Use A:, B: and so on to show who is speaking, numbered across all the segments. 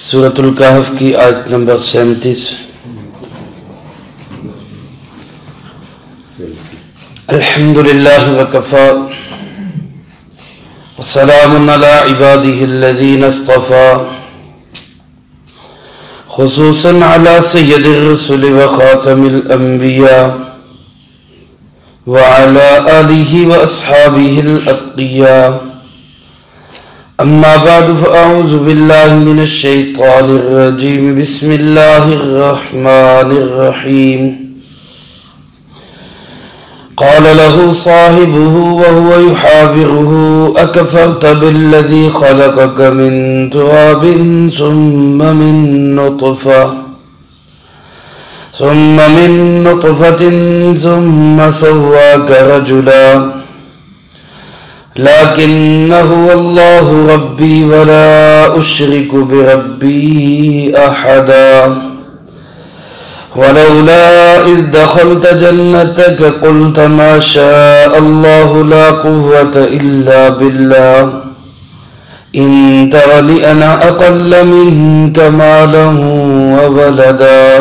A: سورۃ الکہف کی آیت نمبر 37۔ الحمدللہ وکفی وسلام علی عبادہ الذین اصطفی، خصوصا علی سید الرسل وخاتم الانبیاء وعلی آلہ واصحابہ الاتقیاء۔ اما بعد فاعوذ باللہ من الشیطان الرجیم، بسم اللہ الرحمن الرحیم۔ قال له صاحبه وهو يحاوره أكفرت بالذي خلقك من تراب ثم من نطفة ثم سواك رجلا لكن هو الله ربي ولا أشرك بربي أحدا، ولولا إذ دخلت جنتك قلت ما شاء الله لا قوة إلا بالله إن ترني أنا أقل منك مالا وولدا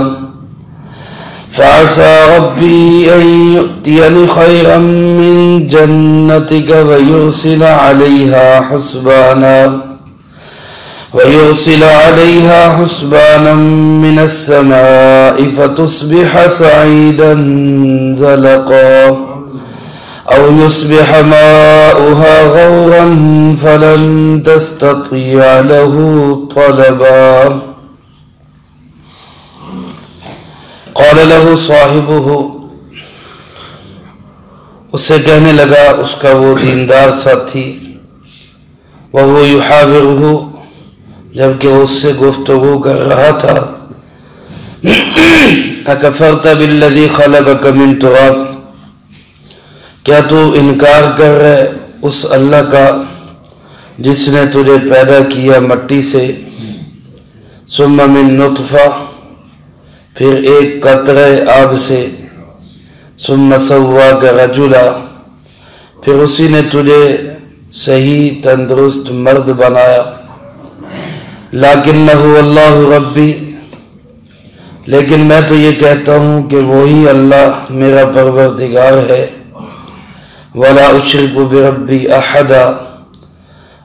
A: فعسى ربي أن يؤتيني خيرا من جنتك ويرسل عليها حسبانا من السماء فتصبح صعيدا زلقا أو يصبح ماؤها غورا فلن تستطيع له طلبا۔ قال له صاحبه، اسے کہنے لگا اس کا وہ دیندار ساتھی، وهو يحاوره، جبکہ اس سے گفتگو کر رہا تھا، اکفرت بالذی خلقک من تراب، کیا تو انکار کر رہے اس اللہ کا جس نے تجھے پیدا کیا مٹی سے، ثم من نطفہ، پھر ایک قطرہ آب سے، ثم سواک رجلا، پھر اسی نے تجھے صحیح تندرست مرد بنایا، لیکنہ اللہ ربی، لیکن میں تو یہ کہتا ہوں کہ وہی اللہ میرا پروردگار ہے، ولا اشرک بربی احدا،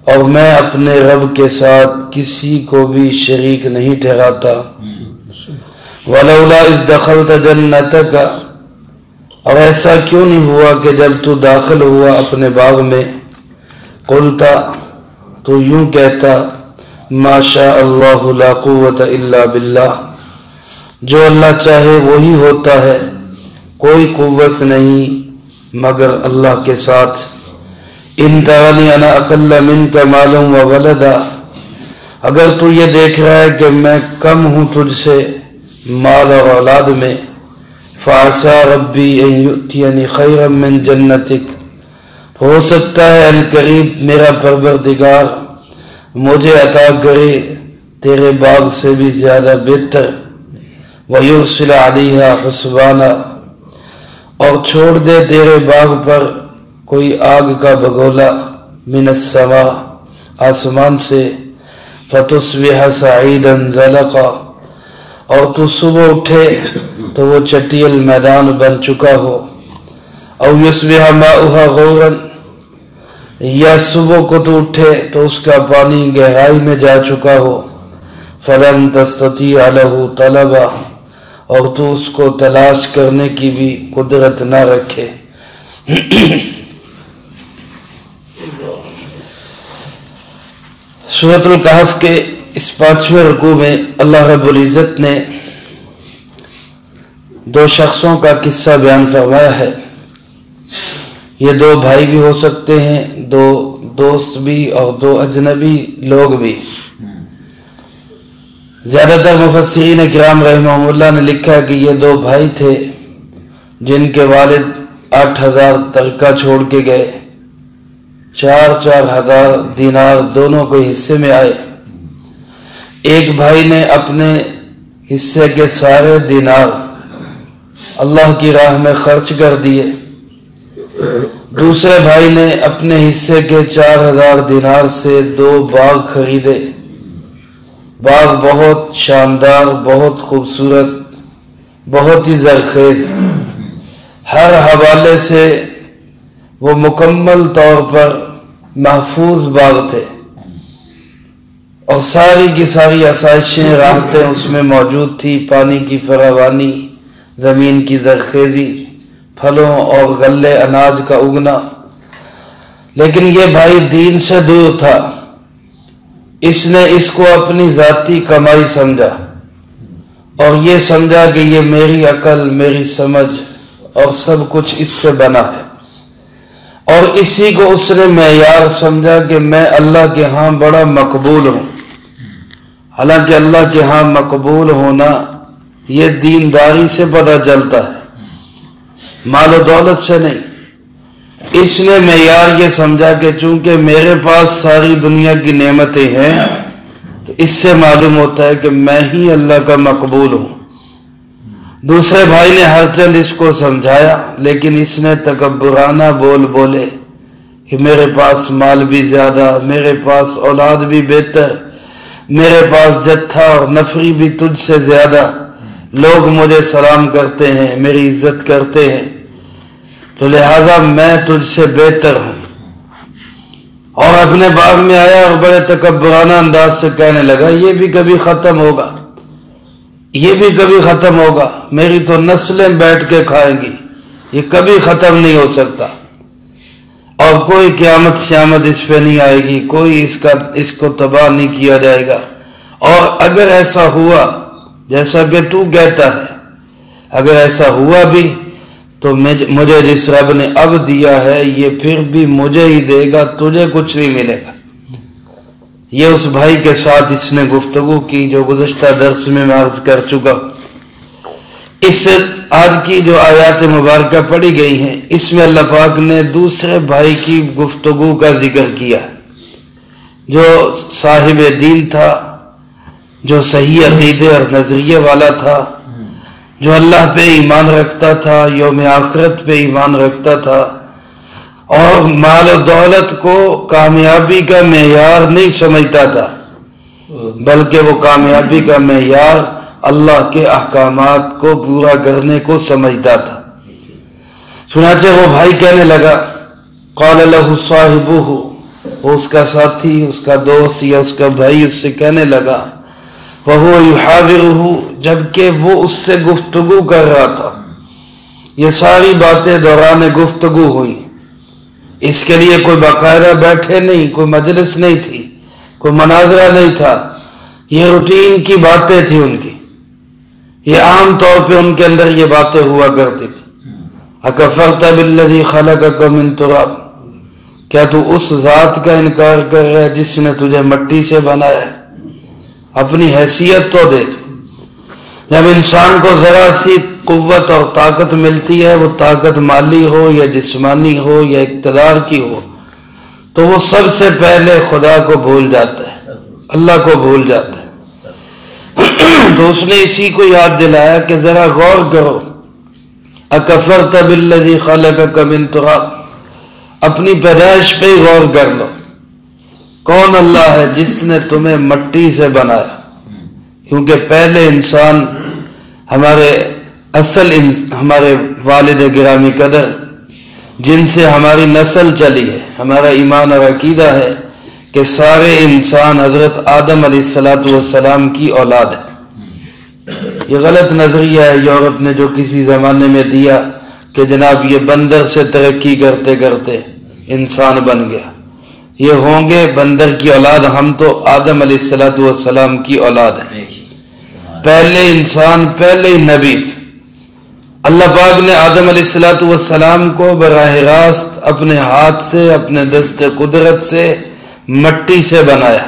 A: اور میں اپنے رب کے ساتھ کسی کو بھی شریک نہیں ٹھہراتا، ولولا اذ دخلت جنتک، اور ایسا کیوں نہیں ہوا کہ جب تو داخل ہوا اپنے باغ میں، قلتا، تو یوں کہتا، ما شاء اللہ لا قوت الا باللہ، جو اللہ چاہے وہی ہوتا ہے، کوئی قوت نہیں مگر اللہ کے ساتھ، ان ترنی انا اقل منک مالا وولدا، اگر تو یہ دیکھ رہا ہے کہ میں کم ہوں تجھ سے مال اور اولاد میں، فعسى ربی ان یؤتینی خیرا من جنتک، ہو سکتا ہے ان قریب میرا پروردگار مجھے عطا کرے تیرے باغ سے بھی زیادہ بہتر، وَيُرْسِلَ عَلَيْهَا حُسْبَانًا، اور چھوڑ دے تیرے باغ پر کوئی آگ کا بگولا، من السماء، آسمان سے، فَتُصْبِحَ صَعِيدًا زَلَقًا، اور تو صبح اٹھے تو وہ چٹیل میدان بن چکا ہو، او یصبح ماؤها غورا، یا صبح کو تو اٹھے تو اس کا پانی گہرائی میں جا چکا ہو، فلن تستطیع له طلبا، اور تو اس کو تلاش کرنے کی بھی قدرت نہ رکھے۔ سورۃ الکہف کے اس 5ویں رکوع میں اللہ رب العزت نے دو شخصوں کا قصہ بیان فرمایا ہے۔ یہ دو بھائی بھی ہو سکتے ہیں، دو دوست بھی، اور دو اجنبی لوگ بھی۔ زیادہ تر مفسرین کرام رحمہم اللہ نے لکھا کہ یہ دو بھائی تھے جن کے والد 8000 ترکہ چھوڑ کے گئے، 4,000 دینار دونوں کو حصے میں آئے۔ ایک بھائی نے اپنے حصے کے سارے دینار اللہ کی راہ میں خرچ کر دیے، دوسرے بھائی نے اپنے حصے کے 4000 دینار سے 2 باغ خریدے، باغ بہت شاندار، بہت خوبصورت، بہت ہی زرخیز، ہر حوالے سے وہ مکمل طور پر محفوظ باغ تھے، اور ساری کی ساری آسائشیں، راحتیں اس میں موجود تھی، پانی کی فراوانی، زمین کی زرخیزی، پھلوں اور غلے اناج کا اگنا۔ لیکن یہ بھائی دین سے دور تھا، اس نے اس کو اپنی ذاتی کمائی سمجھا، اور یہ سمجھا کہ یہ میری عقل، میری سمجھ اور سب کچھ اس سے بنا ہے، اور اسی کو اس نے معیار سمجھا کہ میں اللہ کے ہاں بڑا مقبول ہوں۔ حالانکہ اللہ کے ہاں مقبول ہونا یہ دینداری سے پتہ چلتا ہے، مال و دولت سے نہیں۔ اس نے معیار یہ سمجھا کہ چونکہ میرے پاس ساری دنیا کی نعمتیں ہیں تو اس سے معلوم ہوتا ہے کہ میں ہی اللہ کا مقبول ہوں۔ دوسرے بھائی نے ہر چند اس کو سمجھایا، لیکن اس نے تکبرانہ بول بولے کہ میرے پاس مال بھی زیادہ، میرے پاس اولاد بھی بہتر، میرے پاس جتھا اور نفری بھی تجھ سے زیادہ، لوگ مجھے سلام کرتے ہیں، میری عزت کرتے ہیں، تو لہذا میں تجھ سے بہتر ہوں۔ اور اپنے باغ میں آیا اور بڑے تکبرانہ انداز سے کہنے لگا یہ بھی کبھی ختم ہوگا، یہ بھی کبھی ختم ہوگا، میری تو نسلیں بیٹھ کے کھائیں گی، یہ کبھی ختم نہیں ہو سکتا، اور کوئی قیامت شیامت اس پہ نہیں آئے گی، کوئی اس کو تباہ نہیں کیا جائے گا، اور اگر ایسا ہوا جیسا کہ تو کہتا ہے، اگر ایسا ہوا بھی تو مجھے جس رب نے اب دیا ہے یہ پھر بھی مجھے ہی دے گا، تجھے کچھ نہیں ملے گا۔ یہ اس بھائی کے ساتھ اس نے گفتگو کی جو گزشتہ درس میں عرض کر چکا۔ اس آج کی جو آیات مبارکہ پڑھی گئی ہیں اس میں اللہ پاک نے دوسرے بھائی کی گفتگو کا ذکر کیا، جو صاحب دین تھا، جو صحیح عقیدے اور نظریے والا تھا، جو اللہ پہ ایمان رکھتا تھا، یوم آخرت پہ ایمان رکھتا تھا، اور مال و دولت کو کامیابی کا معیار نہیں سمجھتا تھا، بلکہ وہ کامیابی کا معیار اللہ کے احکامات کو پورا کرنے کو سمجھتا تھا۔ چنانچہ وہ بھائی کہنے لگا، قال له صاحبہ، وہ اس کا ساتھی، اس کا دوست یا اس کا بھائی اس سے کہنے لگا، وَهُوَ يُحَاوِرُهُ، جبکہ وہ اس سے گفتگو کر رہا تھا۔ یہ ساری باتیں دوران گفتگو ہوئی، اس کے لیے کوئی باقاعدہ بیٹھے نہیں، کوئی مجلس نہیں تھی، کوئی مناظرہ نہیں تھا، یہ روٹین کی باتیں تھی ان کی، یہ عام طور پہ ان کے اندر یہ باتیں ہوا کرتی تھی۔ اَكَفَرْتَ بِالَّذِي خَلَقَكَ مِن تُرَابٍ، کیا تو اس ذات کا انکار کر رہا ہے جس نے تجھے مٹی سے بنایا ہے؟ اپنی حیثیت تو دیکھ۔ جب انسان کو ذرا سی قوت اور طاقت ملتی ہے، وہ طاقت مالی ہو یا جسمانی ہو یا اقتدار کی ہو، تو وہ سب سے پہلے خدا کو بھول جاتا ہے، اللہ کو بھول جاتا ہے۔ تو اس نے اسی کو یاد دلایا کہ ذرا غور کرو، اکفرت بالذی خلقک من تراب، اپنی پیدائش پہ ہی غور کر لو، کون اللہ ہے جس نے تمہیں مٹی سے بنایا؟ کیونکہ پہلے انسان ہمارے والد گرامی قدر جن سے ہماری نسل چلی ہے، ہمارا ایمان اور عقیدہ ہے کہ سارے انسان حضرت آدم علیہ السلام کی اولاد ہے۔ یہ غلط نظریہ ہے یورپ نے جو کسی زمانے میں دیا کہ جناب یہ بندر سے ترقی کرتے کرتے انسان بن گیا، یہ ہوں گے بندر کی اولاد، ہم تو آدم علیہ السلام کی اولاد ہیں، پہلے انسان، پہلے نبی۔ اللہ پاک نے آدم علیہ السلام کو براہ راست اپنے ہاتھ سے، اپنے دست قدرت سے مٹی سے بنایا،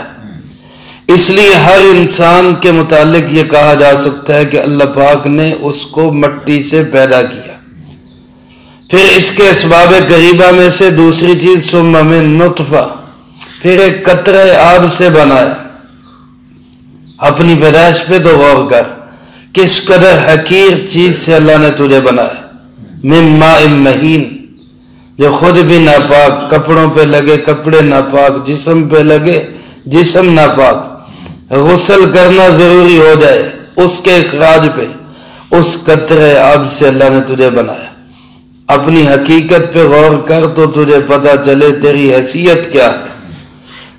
A: اس لیے ہر انسان کے متعلق یہ کہا جا سکتا ہے کہ اللہ پاک نے اس کو مٹی سے پیدا کیا۔ پھر اس کے اسباب قریبہ میں سے دوسری چیز ثم من نطفہ، پھر ایک قطرہ آب سے بنایا۔ اپنی پیدائش پہ تو غور کر، کس قدر حقیر چیز سے اللہ نے تجھے بنایا، من ماء مہین، جو خود بھی ناپاک، کپڑوں پہ لگے کپڑے ناپاک، جسم پہ لگے جسم ناپاک، غسل کرنا ضروری ہو جائے اس کے اخراج پہ، اس قطرے آب سے اللہ نے تجھے بنایا۔ اپنی حقیقت پہ غور کر تو تجھے پتا چلے تیری حیثیت کیا ہے۔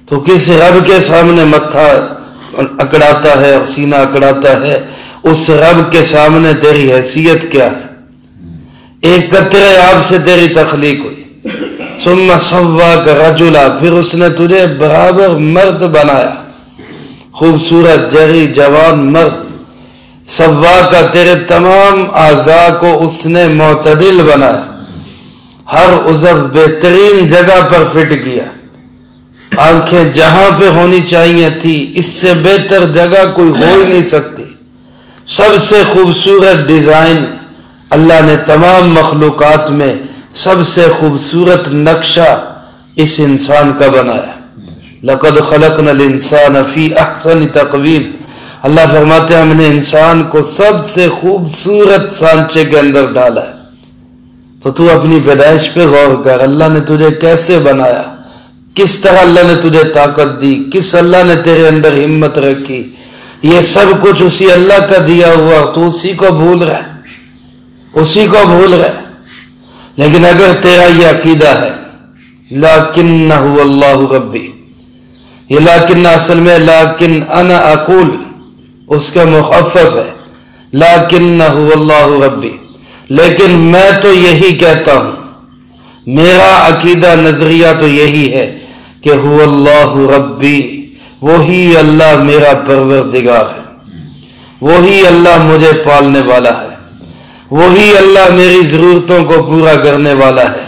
A: تو کس رب کے سامنے متھا اکڑاتا ہے اور سینہ اکڑاتا ہے، اس رب کے سامنے تیری حیثیت کیا ہے۔ ایک قطرے آب سے تیری تخلیق ہوئی، ثم سواک رجلا، پھر اس نے تجھے برابر مرد بنایا، خوبصورت جری جوان مرد۔ سواک، تیرے تمام اعضاء کو اس نے معتدل بنایا، ہر عضو بہترین جگہ پر فٹ کیا۔ آنکھیں جہاں پہ ہونی چاہیے تھی اس سے بہتر جگہ کوئی ہو ہی نہیں سکتی۔ سب سے خوبصورت ڈیزائن اللہ نے تمام مخلوقات میں سب سے خوبصورت نقشہ اس انسان کا بنایا۔ لَقَدْ خَلَقْنَا الْإِنسَانَ فِي أَحْسَنِ تَقْوِيمٍ، اللہ فرماتے ہیں ہم نے انسان کو سب سے خوبصورت سانچے کے اندر ڈالا ہے۔ تو تو اپنی پیدائش پہ غور کر، اللہ نے تجھے کیسے بنایا، کس طرح اللہ نے تجھے طاقت دی، کس اللہ نے تیرے اندر ہمت رکھی۔ یہ سب کچھ اسی اللہ کا دیا ہوا، تو اسی کو بھول رہا ہے، اسی کو بھول رہا ہے۔ لیکن اگر تیرا یہ عقیدہ ہے لَكِنَّهُ اللَّهُ رَبِّي، یہ لیکن اصل میں لیکن انا اقول اس کا مخفف ہے، لَكِنَّهُ اللَّهُ رَبِّي، لیکن میں تو یہی کہتا ہوں، میرا عقیدہ نظریہ تو یہی ہے کہ هو اللہ ربی، وہی اللہ میرا پروردگار ہے، وہی اللہ مجھے پالنے والا ہے، وہی اللہ میری ضرورتوں کو پورا کرنے والا ہے،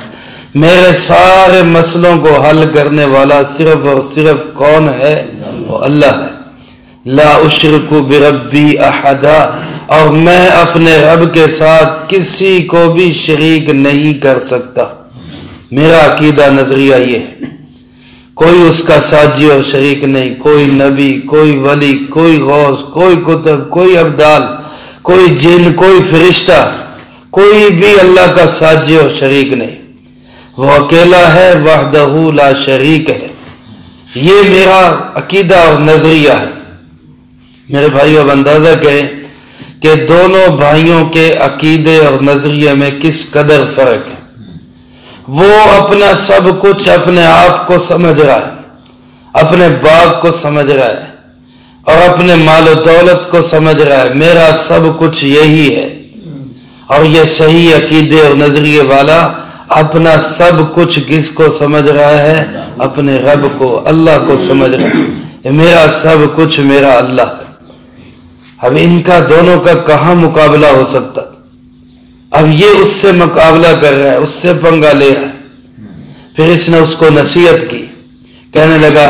A: میرے سارے مسئلوں کو حل کرنے والا صرف اور صرف کون ہے؟ وہ اللہ ہے۔ لا اشرک بربی احدا، اور میں اپنے رب کے ساتھ کسی کو بھی شریک نہیں کر سکتا۔ میرا عقیدہ نظریہ یہ ہے، کوئی اس کا ساجی اور شریک نہیں، کوئی نبی، کوئی ولی، کوئی غوث، کوئی کتب، کوئی ابدال، کوئی جن، کوئی فرشتہ، کوئی بھی اللہ کا ساجی اور شریک نہیں، وہ اکیلا ہے، وحدہ لا شریک ہے۔ یہ میرا عقیدہ اور نظریہ ہے۔ میرے بھائیو اب اندازہ کریں کہ دونوں بھائیوں کے عقیدے اور نظریے میں کس قدر فرق ہے۔ وہ اپنا سب کچھ اپنے آپ کو سمجھ رہا ہے، اپنے باغ کو سمجھ رہا ہے اور اپنے مال و دولت کو سمجھ رہا ہے، میرا سب کچھ یہی ہے۔ اور یہ صحیح عقیدے اور نظریے والا اپنا سب کچھ کس کو سمجھ رہا ہے؟ اپنے رب کو، اللہ کو سمجھ رہا ہے، میرا سب کچھ میرا اللہ ہے۔ اب ان کا دونوں کا کہاں مقابلہ ہو سکتا؟ اب یہ اس سے مقابلہ کر رہا ہے، اس سے پنگا لے رہا ہے۔ پھر اس نے اس کو نصیحت کی، کہنے لگا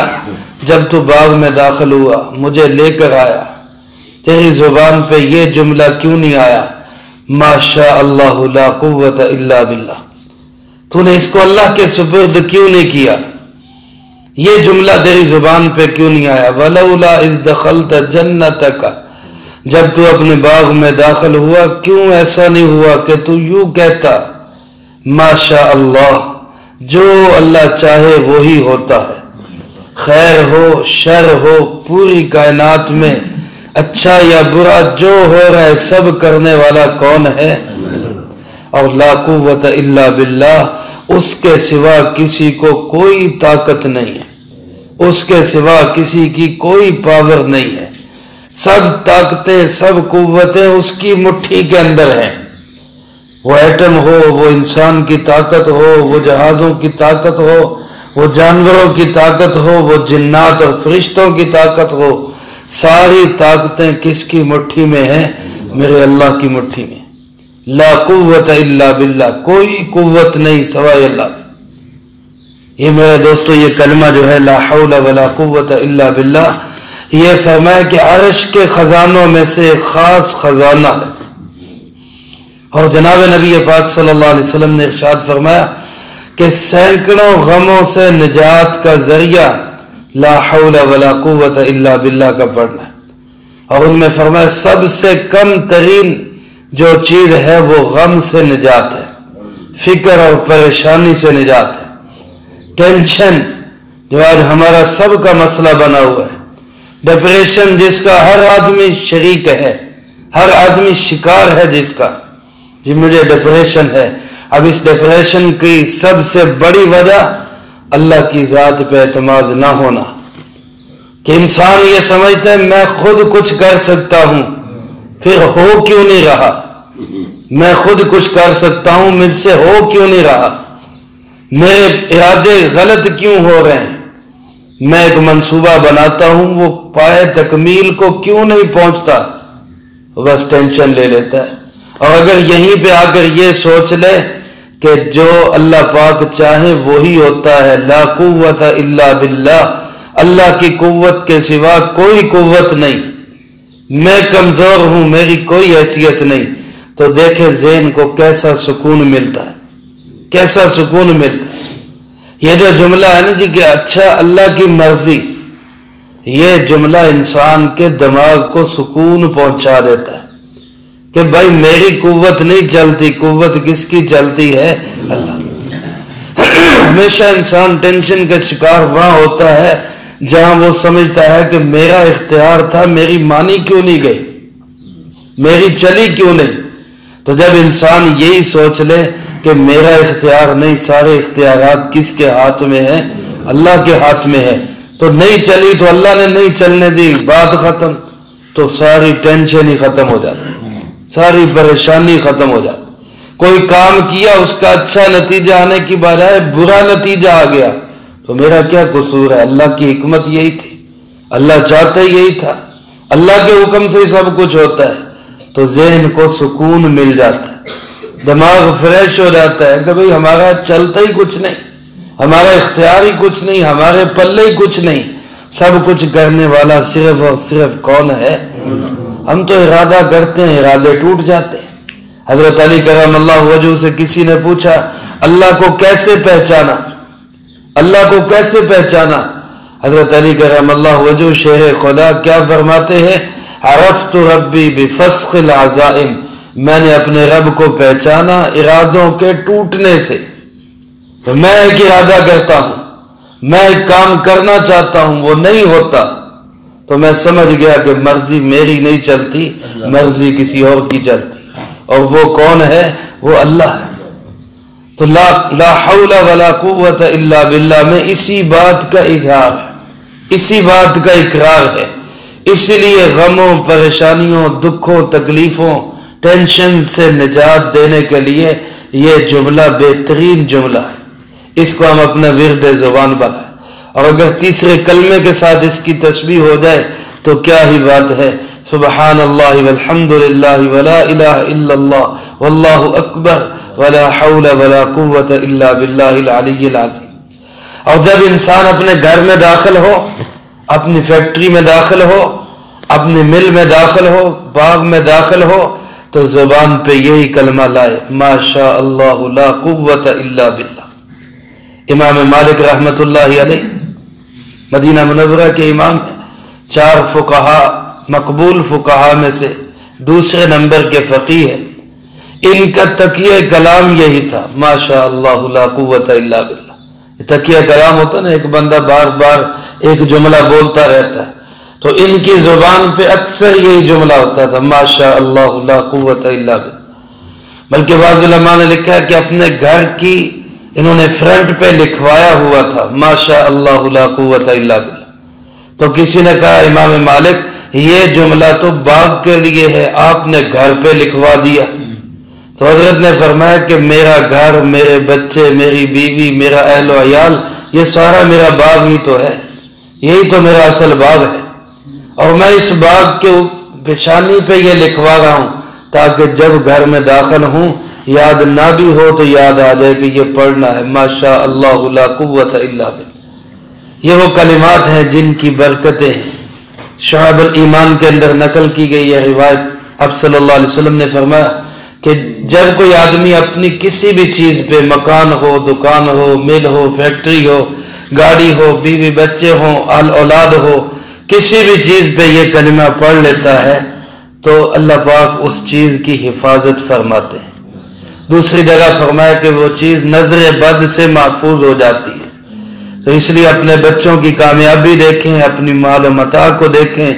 A: جب تو باغ میں داخل ہوا، مجھے لے کر آیا، تیری زبان پہ یہ جملہ کیوں نہیں آیا ما شاء اللہ لا قوت الا باللہ؟ تو نے اس کو اللہ کے سپرد کیوں نہیں کیا؟ یہ جملہ تیری زبان پہ کیوں نہیں آیا؟ ولولا اذ دخلت جنتک، جب تو اپنے باغ میں داخل ہوا کیوں ایسا نہیں ہوا کہ تو یوں کہتا ما شاء اللہ، جو اللہ چاہے وہی ہوتا ہے، خیر ہو شر ہو پوری کائنات میں اچھا یا برا جو ہو رہا ہے سب کرنے والا کون ہے؟ اور لا قوت الا باللہ، اس کے سوا کسی کو کوئی طاقت نہیں ہے، اس کے سوا کسی کی کوئی پاور نہیں ہے، سب طاقتیں سب قوتیں اس کی مٹھی کے اندر ہیں۔ وہ ایٹم ہو، وہ انسان کی طاقت ہو، وہ جہازوں کی طاقت ہو، وہ جانوروں کی طاقت ہو، وہ جنات اور فرشتوں کی طاقت ہو، ساری طاقتیں کس کی مٹھی میں ہیں؟ میرے اللہ کی مٹھی میں۔ لا قوت الا باللہ، کوئی قوت نہیں سوائے اللہ۔ یہ میرے دوستو یہ کلمہ جو ہے لا حول ولا قوت الا باللہ، یہ فرمایا کہ عرش کے خزانوں میں سے ایک خاص خزانہ ہے۔ اور جناب نبی پاک صلی اللہ علیہ وسلم نے ارشاد فرمایا کہ سینکڑوں غموں سے نجات کا ذریعہ لا حول ولا قوت الا باللہ کا پڑھنا ہے۔ اور ان میں فرمایا سب سے کم ترین جو چیز ہے وہ غم سے نجات ہے، فکر اور پریشانی سے نجات ہے۔ ٹینشن جو آج ہمارا سب کا مسئلہ بنا ہوا ہے، ڈپریشن جس کا ہر آدمی شریک ہے، ہر آدمی شکار ہے جس کا، جی مجھے ڈپریشن ہے۔ اب اس ڈپریشن کی سب سے بڑی وجہ اللہ کی ذات پہ اعتماد نہ ہونا، کہ انسان یہ سمجھتا ہے میں خود کچھ کر سکتا ہوں، پھر ہو کیوں نہیں رہا؟ میں خود کچھ کر سکتا ہوں، مجھ سے ہو کیوں نہیں رہا؟ میرے ارادے غلط کیوں ہو رہے ہیں؟ میں ایک منصوبہ بناتا ہوں، وہ پائے تکمیل کو کیوں نہیں پہنچتا؟ بس ٹینشن لے لیتا ہے۔ اور اگر یہیں پہ آ کر یہ سوچ لے کہ جو اللہ پاک چاہے وہی ہوتا ہے، لا قوت الا باللہ، اللہ کی قوت کے سوا کوئی قوت نہیں، میں کمزور ہوں، میری کوئی حیثیت نہیں، تو دیکھے ذہن کو کیسا سکون ملتا ہے، کیسا سکون ملتا ہے۔ یہ جو جملہ ہے نا جی کہ اچھا اللہ کی مرضی، یہ جملہ انسان کے دماغ کو سکون پہنچا دیتا ہے کہ بھائی میری قوت نہیں چلتی، قوت کس کی چلتی ہے؟ اللہ۔ ہمیشہ انسان ٹینشن کا شکار وہاں ہوتا ہے جہاں وہ سمجھتا ہے کہ میرا اختیار تھا، میری مانی کیوں نہیں گئی، میری چلی کیوں نہیں؟ تو جب انسان یہی سوچ لے کہ میرا اختیار نہیں، سارے اختیارات کس کے ہاتھ میں ہے؟ اللہ کے ہاتھ میں ہے، تو نہیں چلی تو اللہ نے نہیں چلنے دی، بات ختم، تو ساری ٹینشن ہی ختم ہو جاتی، ساری پریشانی ختم ہو جاتی۔ کوئی کام کیا، اس کا اچھا نتیجہ آنے کی بجائے برا نتیجہ آ گیا، تو میرا کیا قصور ہے؟ اللہ کی حکمت یہی تھی، اللہ چاہتا یہی تھا، اللہ کے حکم سے ہی سب کچھ ہوتا ہے، تو ذہن کو سکون مل جاتا ہے، دماغ فریش ہو جاتا ہے کہ بھئی ہمارا چلتا ہی کچھ نہیں، ہمارا اختیار ہی کچھ نہیں، ہمارے پلے ہی کچھ نہیں، سب کچھ کرنے والا صرف اور صرف کون ہے؟ ہم تو ارادہ کرتے ہیں، ارادے ٹوٹ جاتے ہیں۔ حضرت علی کرم اللہ وجہ سے کسی نے پوچھا اللہ کو کیسے پہچانا، اللہ کو کیسے پہچانا؟ حضرت علی کرم اللہ وجہ شیر خدا کیا فرماتے ہیں؟ عرفت ربی بفسخ العزائم، میں نے اپنے رب کو پہچانا ارادوں کے ٹوٹنے سے۔ تو میں ایک ارادہ کرتا ہوں، میں ایک کام کرنا چاہتا ہوں، وہ نہیں ہوتا، تو میں سمجھ گیا کہ مرضی میری نہیں چلتی، مرضی کسی اور کی چلتی، اور وہ کون ہے؟ وہ اللہ ہے۔ تو لا حول ولا قوت الا باللہ میں اسی بات کا اظہار ہے، اسی بات کا اقرار ہے۔ اس لیے غموں، پریشانیوں، دکھوں، تکلیفوں، ٹینشن سے نجات دینے کے لیے یہ جملہ بہترین جملہ ہے، اس کو ہم اپنا ورد زبان بنائیں، اور اگر تیسرے کلمے کے ساتھ اس کی تسبیح ہو جائے تو کیا ہی بات ہے۔ سبحان اللہ والحمد للہ ولا الہ الا اللہ واللہ اکبر ولا حول ولا قوت الا باللہ العلی العظیم۔ اور جب انسان اپنے گھر میں داخل ہو، اپنی فیکٹری میں داخل ہو، اپنی مل میں داخل ہو، باغ میں داخل ہو، تو زبان پہ یہی کلمہ لائے، ما شاء اللہ لا قوت الا باللہ۔ امام مالک رحمت اللہ علیہ مدینہ منورہ کے امام ہیں، 4 فقہا، مقبول فقہا میں سے دوسرے نمبر کے فقیہ ہیں، ان کا تکیہ کلام یہی تھا، ما شاء اللہ لا قوت الا باللہ۔ تکیہ کلام ہوتا نا، ایک بندہ بار بار ایک جملہ بولتا رہتا ہے، تو ان کی زبان پہ اکثر یہی جملہ ہوتا تھا، ما شاء اللہ لا قوت الا باللہ۔ بلکہ بعض علماء نے لکھا ہے کہ اپنے گھر کی انہوں نے فرنٹ پہ لکھوایا ہوا تھا، ما شاء اللہ لا قوت الا باللہ۔ تو کسی نے کہا امام مالک یہ جملہ تو باغ کے لیے ہے، آپ نے گھر پہ لکھوا دیا۔ تو حضرت نے فرمایا کہ میرا گھر، میرے بچے، میری بیوی، میرا اہل و عیال، یہ سارا میرا باغ ہی تو ہے، یہی تو میرا اصل باغ ہے، اور میں اس باغ کے پیشانی پہ یہ لکھوا رہا ہوں تاکہ جب گھر میں داخل ہوں یاد نہ بھی ہو تو یاد آ جائے کہ یہ پڑھنا ہے، ما شاء اللہ لا قوت الا باللہ۔ یہ وہ کلمات ہیں جن کی برکتیں ہیں۔ شعب الایمان کے اندر نقل کی گئی یہ روایت، اب صلی اللہ علیہ وسلم نے فرمایا کہ جب کوئی آدمی اپنی کسی بھی چیز پہ، مکان ہو، دکان ہو، مل ہو، فیکٹری ہو، گاڑی ہو، بیوی بچے ہوں، اولاد ہو، کسی بھی چیز پہ یہ کلمہ پڑھ لیتا ہے تو اللہ پاک اس چیز کی حفاظت فرماتے ہیں۔ دوسری جگہ فرمایا کہ وہ چیز نظر بد سے محفوظ ہو جاتی ہے۔ تو اس لیے اپنے بچوں کی کامیابی دیکھیں، اپنی مال و متاع کو دیکھیں،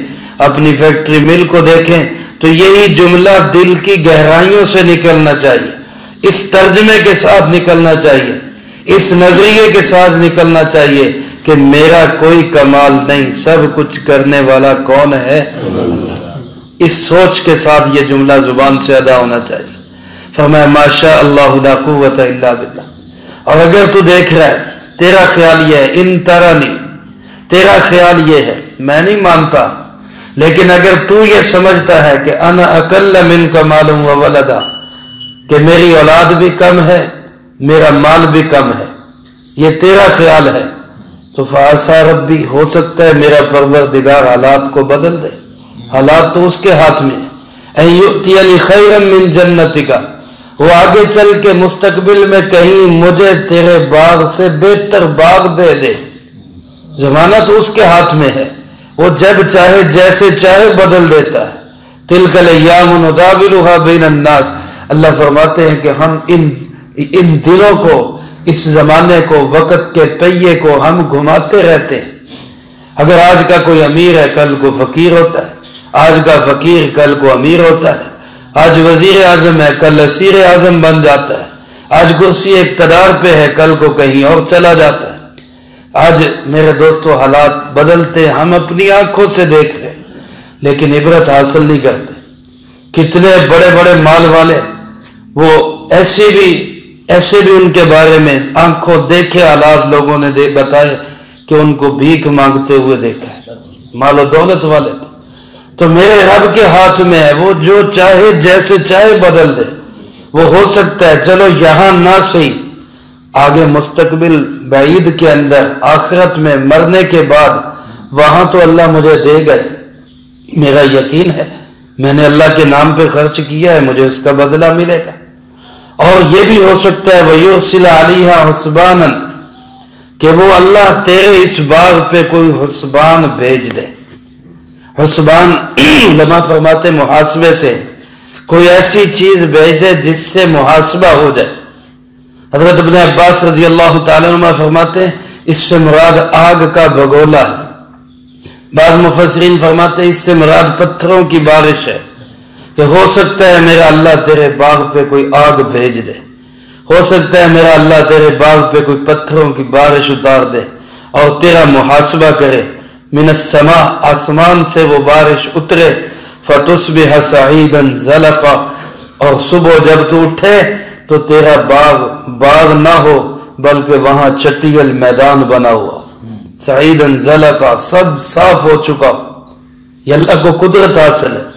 A: اپنی فیکٹری مل کو دیکھیں، تو یہی جملہ دل کی گہرائیوں سے نکلنا چاہیے، اس ترجمے کے ساتھ نکلنا چاہیے، اس نظریے کے ساتھ نکلنا چاہیے کہ میرا کوئی کمال نہیں، سب کچھ کرنے والا کون ہے؟ اللہ۔ اس سوچ کے ساتھ یہ جملہ زبان سے ادا ہونا چاہیے۔ فرمایا ما شاء اللہ لا قوت الا باللہ۔ اور اگر تو دیکھ رہا ہے، تیرا خیال یہ ہے، ان ترانی، تیرا خیال یہ ہے میں نہیں مانتا، لیکن اگر تو یہ سمجھتا ہے کہ انا اقل منک مالا و ولدا، کہ میری اولاد بھی کم ہے، میرا مال بھی کم ہے، یہ تیرا خیال ہے، تو فعسى ربی، ہو سکتا ہے میرا پروردگار حالات کو بدل دے، حالات تو اس کے ہاتھ میں ہے، ان یؤتینی خیرا من جنتک، وہ آگے چل کے مستقبل میں کہیں مجھے تیرے باغ سے بہتر باغ دے دے، زمانہ تو اس کے ہاتھ میں ہے، وہ جب چاہے جیسے چاہے بدل دیتا ہے۔ تلک الایام نداولها بین الناس، اللہ فرماتے ہیں کہ ہم ان دنوں کو، اس زمانے کو، وقت کے پہیے کو ہم گھماتے رہتے ہیں۔ اگر آج کا کوئی امیر ہے کل کو فقیر ہوتا ہے، آج کا فقیر کل کو امیر ہوتا ہے، آج وزیر اعظم ہے کل وزیر اعظم بن جاتا ہے، آج کرسی اقتدار پہ ہے کل کو کہیں اور چلا جاتا ہے۔ آج میرے دوستو حالات بدلتے، ہم اپنی آنکھوں سے دیکھ رہے لیکن عبرت حاصل نہیں کرتے۔ کتنے بڑے بڑے مال والے، وہ ایسے بھی ان کے بارے میں آنکھوں دیکھے حالات لوگوں نے بتائے کہ ان کو بھیک مانگتے ہوئے دیکھا ہے، مال و دولت والے تھے۔ تو میرے رب کے ہاتھ میں ہے، وہ جو چاہے جیسے چاہے بدل دے، وہ ہو سکتا ہے چلو یہاں نہ صحیح، آگے مستقبل بعید کے اندر آخرت میں مرنے کے بعد وہاں تو اللہ مجھے دے گئے، میرا یقین ہے، میں نے اللہ کے نام پہ خرچ کیا ہے، مجھے اس کا بدلہ ملے گا۔ اور یہ بھی ہو سکتا ہے وَيُرْسِلَ عَلَيْهَا حُسْبَانًا، کہ وہ اللہ تیرے اس باغ پہ کوئی حسبان بھیج دے۔ حسبان علماء فرماتے محاسبے سے، کوئی ایسی چیز بھیج دے جس سے محاسبہ ہو جائے۔ حضرت ابن عباس رضی اللہ تعالیٰ عنہ فرماتے ہیں اس سے مراد آگ کا بگولا ہے، بعض مفسرین فرماتے ہیں اس سے مراد پتھروں کی بارش ہے، کہ ہو سکتا ہے میرا اللہ تیرے باغ پہ کوئی آگ بھیج دے، ہو سکتا ہے میرا اللہ تیرے باغ پہ کوئی پتھروں کی بارش اتار دے اور تیرا محاسبہ کرے۔ من السماء، آسمان سے وہ بارش اترے، فتصبح صعیدا زلقا، اور صبح جب تو اٹھے تو تیرا باغ نہ ہو بلکہ وہاں چٹیل میدان بنا ہوا، صعیدا زلقا، سب صاف ہو چکا۔ یہ اللہ کو قدرت حاصل ہے۔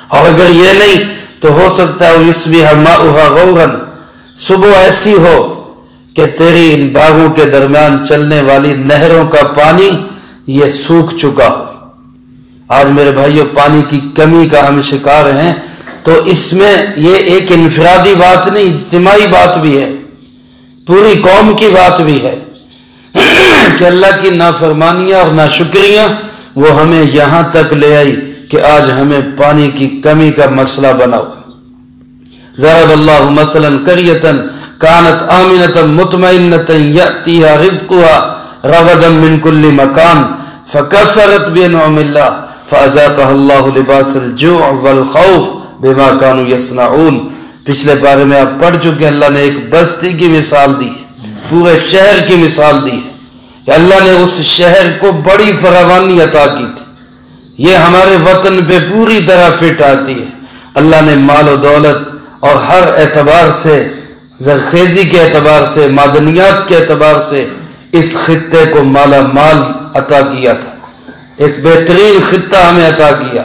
A: اور اگر یہ نہیں تو ہو سکتا ہے یصبح ماؤها غورا، صبح ایسی ہو کہ تیری ان باغوں کے درمیان چلنے والی نہروں کا پانی یہ سوکھ چکا۔ آج میرے بھائیوں پانی کی کمی کا ہم شکار ہیں، تو اس میں یہ ایک انفرادی بات نہیں، اجتماعی بات بھی ہے، پوری قوم کی بات بھی ہے کہ اللہ کی نافرمانیاں اور ناشکریاں وہ ہمیں یہاں تک لے آئی کہ آج ہمیں پانی کی کمی کا مسئلہ بنا ہوا۔ ضرب اللہ مثلا قریۃ کانت آمنۃ مطمئنۃ یأتیہا رزقها رغدا من کل مکان فکفرت بنعم اللہ فاذاقها اللہ لباس الجوع والخوف بما كانوا يصنعون۔ پچھلے بارے میں آپ پڑھ چکے، اللہ نے ایک بستی کی مثال دی ہے، پورے شہر کی مثال دی ہے کہ اللہ نے اس شہر کو بڑی فراوانی عطا کی تھی۔ یہ ہمارے وطن پہ پوری طرح فٹ آتی ہے۔ اللہ نے مال و دولت اور ہر اعتبار سے، زرخیزی کے اعتبار سے، معدنیات کے اعتبار سے اس خطے کو مالا مال عطا کیا تھا، ایک بہترین خطہ ہمیں عطا کیا،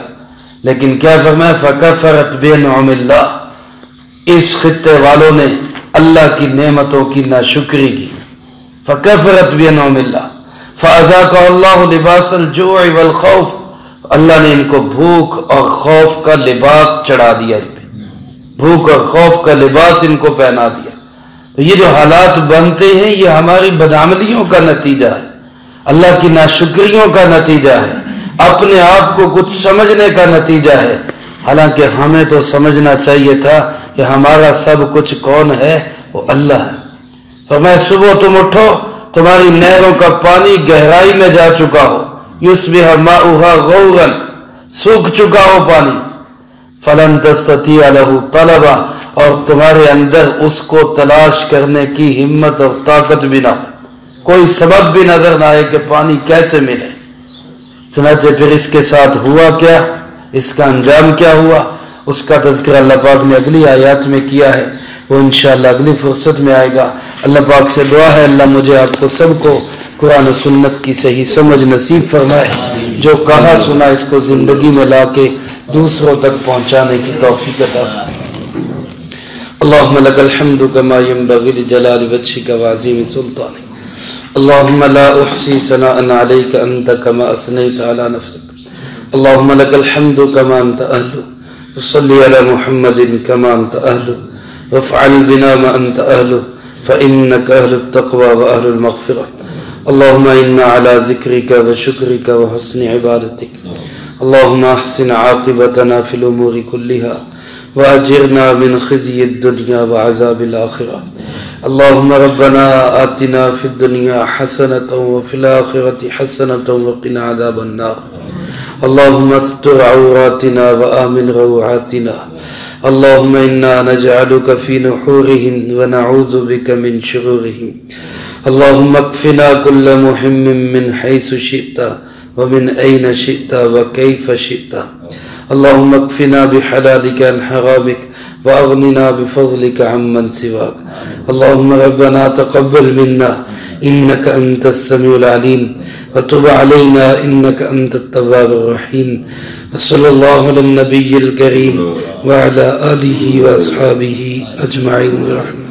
A: لیکن کیا فرمایا فکفرت بنعم اللہ، اس خطے والوں نے اللہ کی نعمتوں کی ناشکری کی، فکفرت بنعم اللہ فاذاقها اللہ لباس الجوع والخوف، اللہ نے ان کو بھوک اور خوف کا لباس چڑھا دیا، اس پہ بھوک اور خوف کا لباس ان کو پہنا دیا۔ یہ جو حالات بنتے ہیں یہ ہماری بدعملیوں کا نتیجہ ہے، اللہ کی ناشکریوں کا نتیجہ ہے، اپنے آپ کو کچھ سمجھنے کا نتیجہ ہے، حالانکہ ہمیں تو سمجھنا چاہیے تھا کہ ہمارا سب کچھ کون ہے؟ وہ اللہ ہے۔ فرمایا صبح تم اٹھو تمہاری نہروں کا پانی گہرائی میں جا چکا ہو، یصبح ماؤها غورا، سوکھ چکا ہو پانی، فلن تستطیع له طلبا، اور تمہارے اندر اس کو تلاش کرنے کی ہمت اور طاقت بھی نہ ہو، کوئی سبب بھی نظر نہ آئے کہ پانی کیسے ملے۔ چنانچہ پھر اس کے ساتھ ہوا کیا، اس کا انجام کیا ہوا، اس کا تذکرہ اللہ پاک نے اگلی آیات میں کیا ہے، وہ انشاءاللہ اگلی فرصت میں آئے گا۔ اللہ پاک سے دعا ہے اللہ مجھے آپ کو سب کو قرآن و سنت کی صحیح سمجھ نصیب فرمائے، جو کہا سنا اس کو زندگی میں لا کے دوسروں تک پہنچانے کی توفیق عطا فرمائے۔ اللہم لک الحمد کما ینبغی لجلال وجہک وعظیم سلطانک، اللہم لا احصی ثناء علیک انت کما اثنیت علی نفسک، اللہم لک الحمد کما انت اہل، وصلی علی محمد کما انت اہل، وافعل بنا ما انت اہل، فإنک اہل التقوی واہل المغفرہ، اللہم انا علی ذکرک وشکرک وحسن عبادتک، اللہم احسن عاقبتنا فی الامور کلہا وأجرنا من خزي الدنيا وعذاب الآخرة، اللهم ربنا آتنا في الدنيا حسنة وفي الآخرة حسنة وقنا عذاب النار، اللهم استر عوراتنا وآمن روعاتنا، اللهم إنا نجعلك في نحورهم ونعوذ بك من شرورهم، اللهم اكفنا كل مهم من حيث شئت ومن أين شئت وكيف شئت، اللهم اكفنا بحلالك عن حرامك وأغننا بفضلك عمن سواك، اللهم ربنا تقبل منا إنك أنت السميع العليم وتب علينا إنك أنت التواب الرحيم، وصلى الله على النبي الكريم وعلى آله وأصحابه أجمعين برحمتك۔